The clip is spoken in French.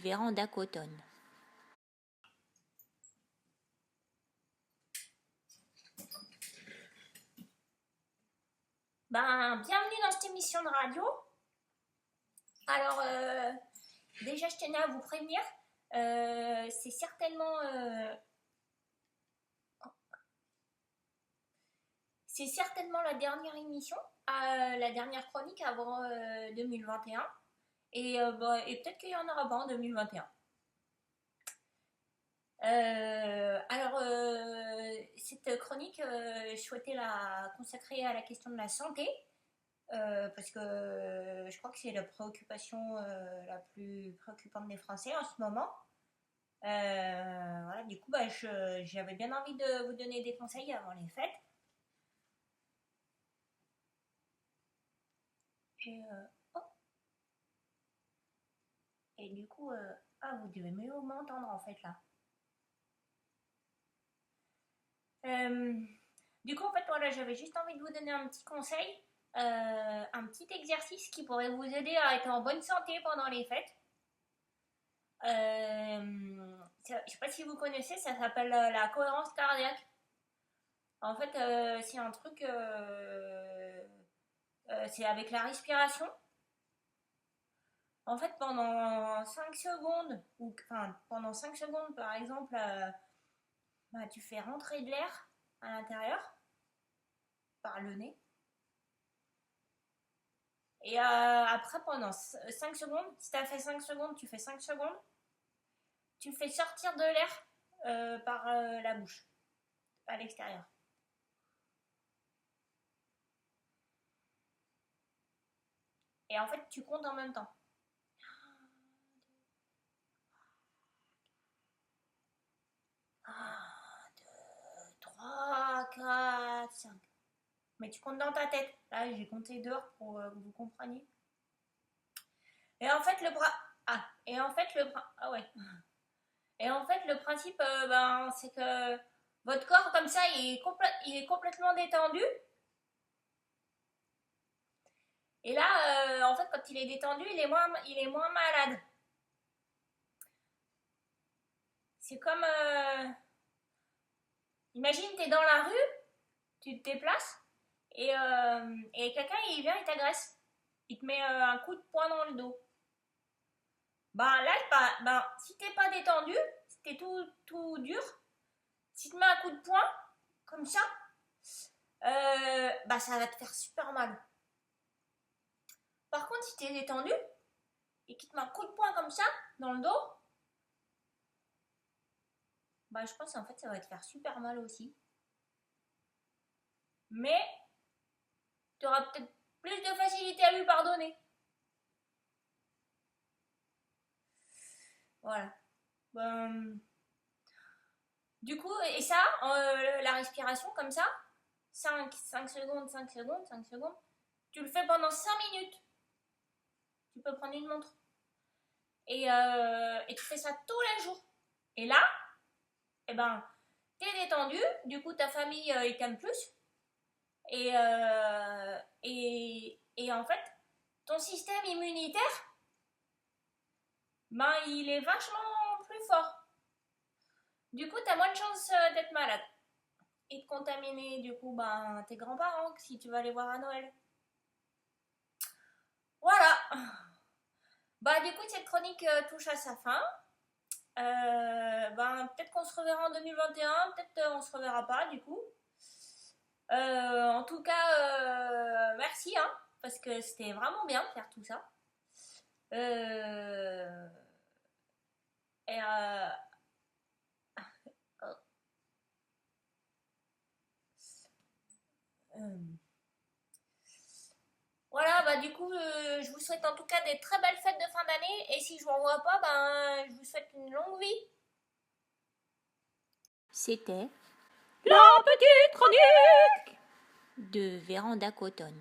Véranda Coton. Bienvenue dans cette émission de radio. Alors, déjà, je tenais à vous prévenir, c'est certainement la dernière émission, la dernière chronique avant 2021. Et peut-être qu'il y en aura pas en 2021. Cette chronique, je souhaitais la consacrer à la question de la santé, parce que je crois que c'est la préoccupation la plus préoccupante des Français en ce moment. Voilà, du coup, j'avais bien envie de vous donner des conseils avant les fêtes. Et du coup, vous devez mieux m'entendre en fait là. Du coup, en fait, voilà, j'avais juste envie de vous donner un petit conseil, un petit exercice qui pourrait vous aider à être en bonne santé pendant les fêtes. Je sais pas si vous connaissez, ça s'appelle la cohérence cardiaque. En fait, c'est un truc, c'est avec la respiration. En fait, pendant 5 secondes, pendant 5 secondes par exemple, tu fais rentrer de l'air à l'intérieur par le nez. Et après, pendant 5 secondes, si tu as fait 5 secondes, tu fais 5 secondes, tu fais sortir de l'air par la bouche, à l'extérieur. Et en fait, tu comptes en même temps. 1, 2, 3, 4, 5. Mais tu comptes dans ta tête. Là, j'ai compté dehors pour que vous compreniez. Et en fait, le principe, c'est que votre corps, comme ça, il est complètement détendu. Et là, en fait, quand il est détendu, il est moins malade. C'est comme... imagine, tu es dans la rue, tu te déplaces, et quelqu'un, il vient et t'agresse. Il te met un coup de poing dans le dos. Si t'es pas détendu, si t'es tout dur, si tu te mets un coup de poing, comme ça, ça va te faire super mal. Par contre, si t'es détendu, et qu'il te met un coup de poing comme ça, dans le dos, je pense qu'en fait, ça va te faire super mal aussi. Mais, tu auras peut-être plus de facilité à lui pardonner. Voilà. Du coup, et ça, la respiration comme ça, 5 secondes, 5 secondes, 5 secondes, tu le fais pendant 5 minutes. Tu peux prendre une montre. Et tu fais ça tous les jours. Et là, t'es détendu, du coup ta famille ils t'aiment plus. Et en fait, ton système immunitaire, il est vachement plus fort. Du coup, t'as moins de chances d'être malade et de contaminer du coup tes grands-parents si tu vas les voir à Noël. Voilà. Du coup, cette chronique touche à sa fin. Peut-être qu'on se reverra en 2021, peut-être on se reverra pas du coup. En tout cas, merci parce que c'était vraiment bien de faire tout ça. Voilà, du coup, je vous souhaite en tout cas des très belles fêtes de fin d'année. Et si je vous revois pas, je vous souhaite une longue vie. C'était la petite chronique de Véranda Coton.